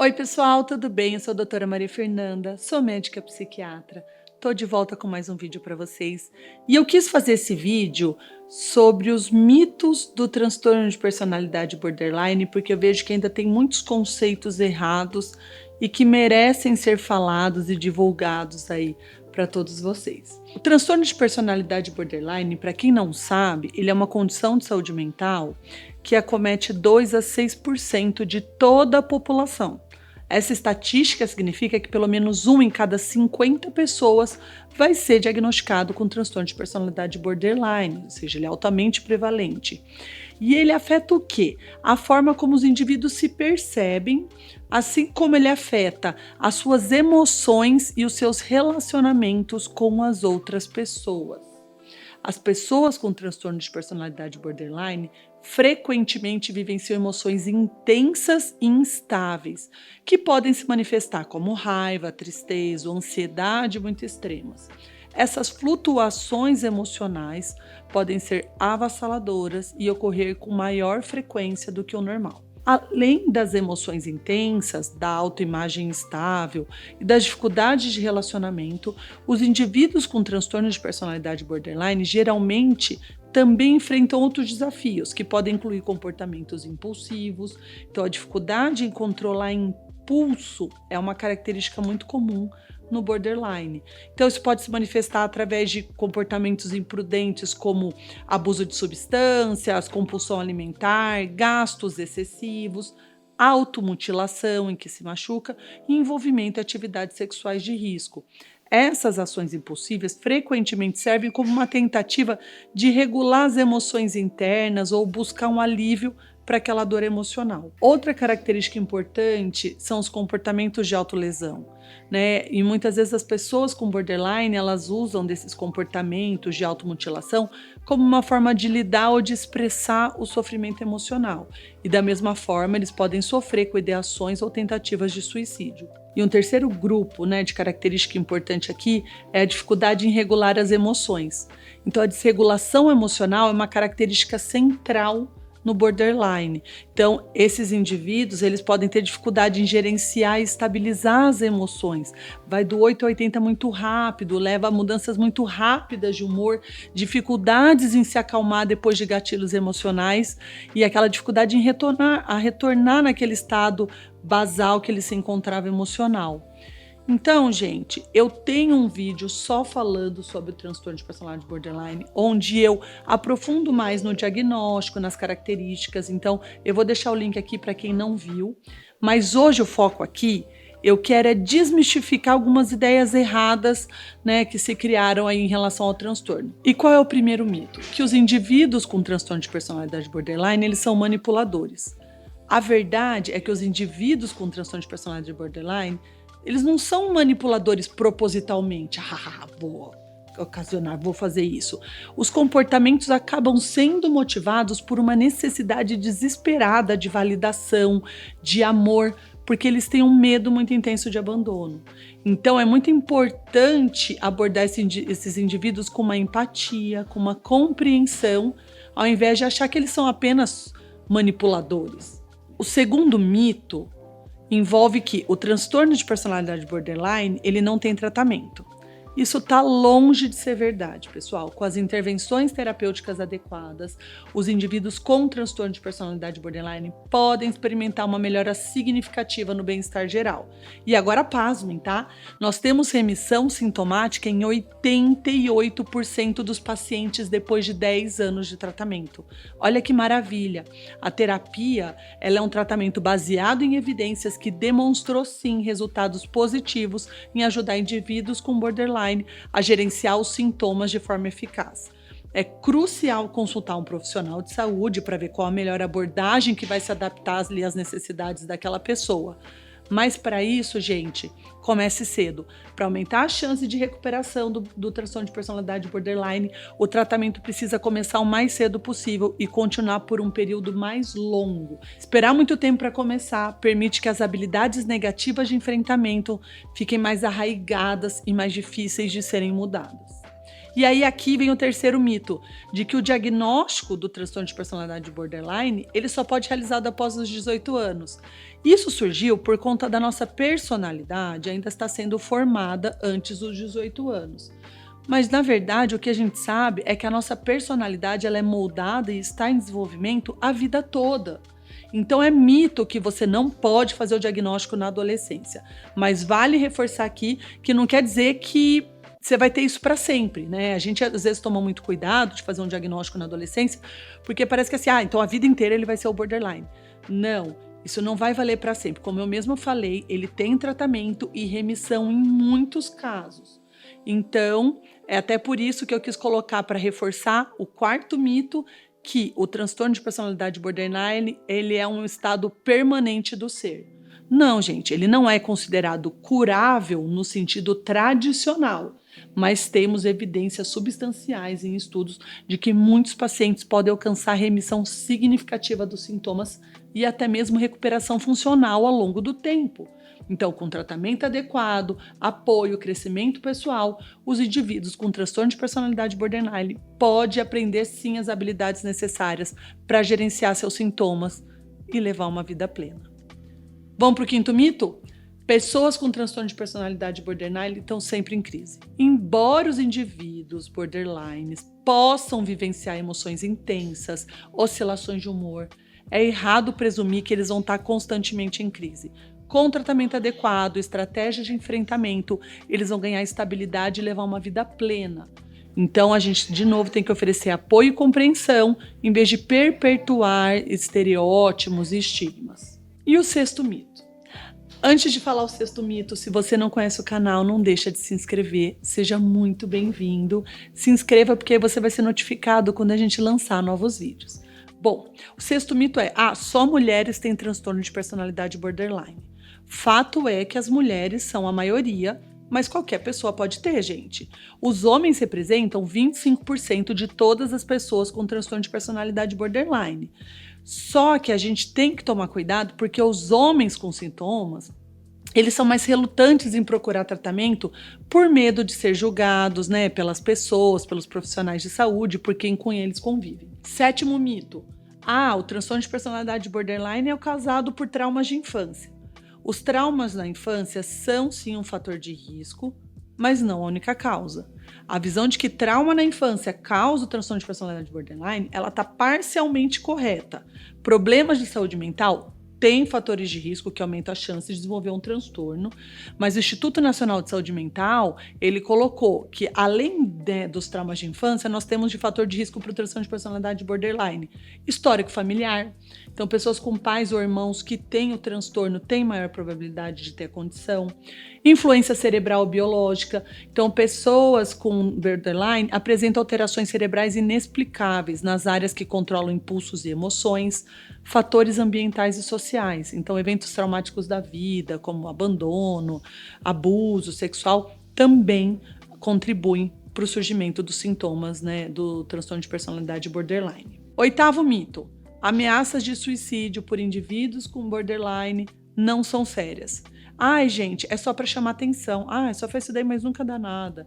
Oi, pessoal, tudo bem? Eu sou a doutora Maria Fernanda, sou médica psiquiatra. Tô de volta com mais um vídeo para vocês. E eu quis fazer esse vídeo sobre os mitos do transtorno de personalidade borderline, porque eu vejo que ainda tem muitos conceitos errados e que merecem ser falados e divulgados aí para todos vocês. O transtorno de personalidade borderline, para quem não sabe, ele é uma condição de saúde mental que acomete 2 a 6% de toda a população. Essa estatística significa que pelo menos 1 em cada 50 pessoas vai ser diagnosticado com transtorno de personalidade borderline, ou seja, ele é altamente prevalente. E ele afeta o quê? A forma como os indivíduos se percebem, assim como ele afeta as suas emoções e os seus relacionamentos com as outras pessoas. As pessoas com transtorno de personalidade borderline frequentemente vivenciam emoções intensas e instáveis, que podem se manifestar como raiva, tristeza ou ansiedade muito extremas. Essas flutuações emocionais podem ser avassaladoras e ocorrer com maior frequência do que o normal. Além das emoções intensas, da autoimagem instável e das dificuldades de relacionamento, os indivíduos com transtorno de personalidade borderline geralmente também enfrentam outros desafios, que podem incluir comportamentos impulsivos. Então, a dificuldade em controlar impulso é uma característica muito comum no borderline. Então, isso pode se manifestar através de comportamentos imprudentes, como abuso de substâncias, compulsão alimentar, gastos excessivos, automutilação em que se machuca e envolvimento em atividades sexuais de risco. Essas ações impulsivas frequentemente servem como uma tentativa de regular as emoções internas ou buscar um alívio para aquela dor emocional. Outra característica importante são os comportamentos de autolesão, né? E muitas vezes as pessoas com borderline, elas usam desses comportamentos de automutilação como uma forma de lidar ou de expressar o sofrimento emocional. E da mesma forma, eles podem sofrer com ideações ou tentativas de suicídio. E um terceiro grupo, né, de característica importante aqui é a dificuldade em regular as emoções. Então, a desregulação emocional é uma característica central no borderline. Então, esses indivíduos, eles podem ter dificuldade em gerenciar e estabilizar as emoções. Vai do 8 a 80 muito rápido, leva a mudanças muito rápidas de humor, dificuldades em se acalmar depois de gatilhos emocionais e aquela dificuldade em retornar naquele estado basal que ele se encontrava emocional. Então, gente, eu tenho um vídeo só falando sobre o transtorno de personalidade borderline, onde eu aprofundo mais no diagnóstico, nas características. Então, eu vou deixar o link aqui para quem não viu. Mas hoje o foco aqui, eu quero é desmistificar algumas ideias erradas, né, que se criaram aí em relação ao transtorno. E qual é o primeiro mito? Que os indivíduos com transtorno de personalidade borderline, eles são manipuladores. A verdade é que os indivíduos com transtorno de personalidade borderline, eles não são manipuladores propositalmente. Vou ocasionar, vou fazer isso. Os comportamentos acabam sendo motivados por uma necessidade desesperada de validação, de amor, porque eles têm um medo muito intenso de abandono. Então, é muito importante abordar esses indivíduos com uma empatia, com uma compreensão, ao invés de achar que eles são apenas manipuladores. O segundo mito envolve que o transtorno de personalidade borderline, ele não tem tratamento. Isso está longe de ser verdade, pessoal. Com as intervenções terapêuticas adequadas, os indivíduos com transtorno de personalidade borderline podem experimentar uma melhora significativa no bem-estar geral. E agora, pasmem, tá? Nós temos remissão sintomática em 88% dos pacientes depois de 10 anos de tratamento. Olha que maravilha! A terapia, ela é um tratamento baseado em evidências que demonstrou, sim, resultados positivos em ajudar indivíduos com borderline a gerenciar os sintomas de forma eficaz. É crucial consultar um profissional de saúde para ver qual a melhor abordagem que vai se adaptar às necessidades daquela pessoa. Mas para isso, gente, comece cedo. Para aumentar a chance de recuperação do transtorno de personalidade borderline, o tratamento precisa começar o mais cedo possível e continuar por um período mais longo. Esperar muito tempo para começar permite que as habilidades negativas de enfrentamento fiquem mais arraigadas e mais difíceis de serem mudadas. E aí aqui vem o terceiro mito, de que o diagnóstico do transtorno de personalidade borderline, ele só pode ser realizado após os 18 anos. Isso surgiu por conta da nossa personalidade ainda estar sendo formada antes dos 18 anos. Mas, na verdade, o que a gente sabe é que a nossa personalidade ela é moldada e está em desenvolvimento a vida toda. Então é mito que você não pode fazer o diagnóstico na adolescência. Mas vale reforçar aqui que não quer dizer que você vai ter isso para sempre, né? A gente às vezes toma muito cuidado de fazer um diagnóstico na adolescência, porque parece que assim, então a vida inteira ele vai ser o borderline. Não, isso não vai valer para sempre. Como eu mesma falei, ele tem tratamento e remissão em muitos casos. Então, é até por isso que eu quis colocar para reforçar o quarto mito, que o transtorno de personalidade borderline, ele é um estado permanente do ser. Não, gente, ele não é considerado curável no sentido tradicional, mas temos evidências substanciais em estudos de que muitos pacientes podem alcançar remissão significativa dos sintomas e até mesmo recuperação funcional ao longo do tempo. Então, com tratamento adequado, apoio, crescimento pessoal, os indivíduos com transtorno de personalidade borderline podem aprender sim as habilidades necessárias para gerenciar seus sintomas e levar uma vida plena. Vamos para o quinto mito? Pessoas com transtorno de personalidade borderline estão sempre em crise. Embora os indivíduos borderlines possam vivenciar emoções intensas, oscilações de humor, é errado presumir que eles vão estar constantemente em crise. Com tratamento adequado, estratégias de enfrentamento, eles vão ganhar estabilidade e levar uma vida plena. Então, a gente, de novo, tem que oferecer apoio e compreensão, em vez de perpetuar estereótipos e estigmas. E o sexto mito? Antes de falar o sexto mito, se você não conhece o canal, não deixa de se inscrever. Seja muito bem-vindo. Se inscreva porque você vai ser notificado quando a gente lançar novos vídeos. Bom, o sexto mito é, só mulheres têm transtorno de personalidade borderline. Fato é que as mulheres são a maioria, mas qualquer pessoa pode ter, gente. Os homens representam 25% de todas as pessoas com transtorno de personalidade borderline. Só que a gente tem que tomar cuidado porque os homens com sintomas, eles são mais relutantes em procurar tratamento por medo de ser julgados, né, pelas pessoas, pelos profissionais de saúde, por quem com eles convivem. Sétimo mito. O transtorno de personalidade borderline é causado por traumas de infância. Os traumas na infância são sim um fator de risco, mas não a única causa. A visão de que trauma na infância causa o transtorno de personalidade borderline, ela está parcialmente correta. Problemas de saúde mental têm fatores de risco que aumentam a chance de desenvolver um transtorno, mas o Instituto Nacional de Saúde Mental, ele colocou que além dos traumas de infância, nós temos de fator de risco para o transtorno de personalidade borderline, histórico familiar. Então, pessoas com pais ou irmãos que têm o transtorno têm maior probabilidade de ter a condição. Influência cerebral biológica. Então, pessoas com borderline apresentam alterações cerebrais inexplicáveis nas áreas que controlam impulsos e emoções, fatores ambientais e sociais. Então, eventos traumáticos da vida, como abandono, abuso sexual, também contribuem para o surgimento dos sintomas, né, do transtorno de personalidade borderline. Oitavo mito. Ameaças de suicídio por indivíduos com borderline não são sérias. Gente, é só para chamar atenção. Só faz isso daí, mas nunca dá nada.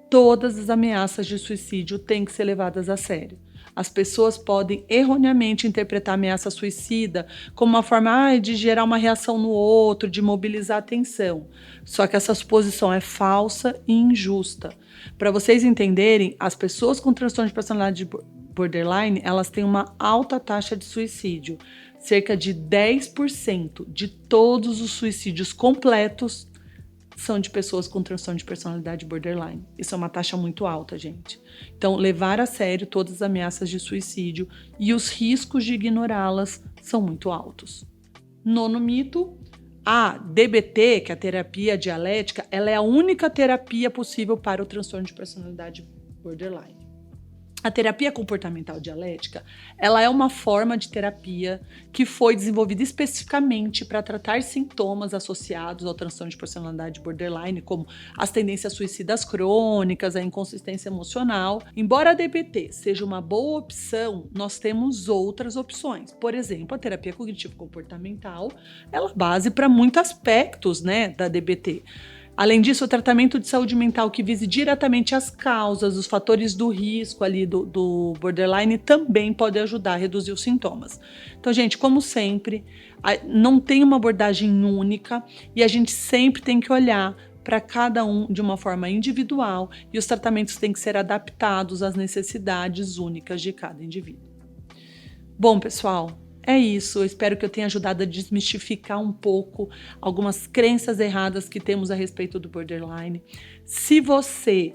Todas as ameaças de suicídio têm que ser levadas a sério. As pessoas podem erroneamente interpretar a ameaça suicida como uma forma de gerar uma reação no outro, de mobilizar a atenção. Só que essa suposição é falsa e injusta. Para vocês entenderem, as pessoas com transtorno de personalidade borderline, elas têm uma alta taxa de suicídio. Cerca de 10% de todos os suicídios completos são de pessoas com transtorno de personalidade borderline. Isso é uma taxa muito alta, gente. Então, levar a sério todas as ameaças de suicídio e os riscos de ignorá-las são muito altos. Nono mito. A DBT, que é a terapia dialética, ela é a única terapia possível para o transtorno de personalidade borderline. A terapia comportamental dialética, ela é uma forma de terapia que foi desenvolvida especificamente para tratar sintomas associados ao transtorno de personalidade borderline, como as tendências suicidas crônicas, a inconsistência emocional. Embora a DBT seja uma boa opção, nós temos outras opções. Por exemplo, a terapia cognitivo-comportamental, ela é base para muitos aspectos, né, da DBT. Além disso, o tratamento de saúde mental que vise diretamente as causas, os fatores do risco ali do borderline também pode ajudar a reduzir os sintomas. Então, gente, como sempre, não tem uma abordagem única e a gente sempre tem que olhar para cada um de uma forma individual e os tratamentos têm que ser adaptados às necessidades únicas de cada indivíduo. Bom, pessoal, é isso. Eu espero que eu tenha ajudado a desmistificar um pouco algumas crenças erradas que temos a respeito do borderline. Se você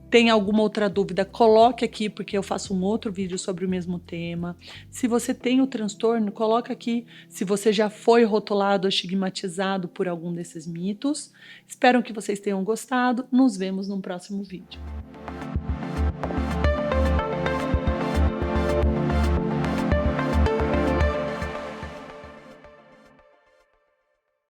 tem alguma outra dúvida, coloque aqui, porque eu faço um outro vídeo sobre o mesmo tema. Se você tem o transtorno, coloque aqui se você já foi rotulado ou estigmatizado por algum desses mitos. Espero que vocês tenham gostado. Nos vemos no próximo vídeo.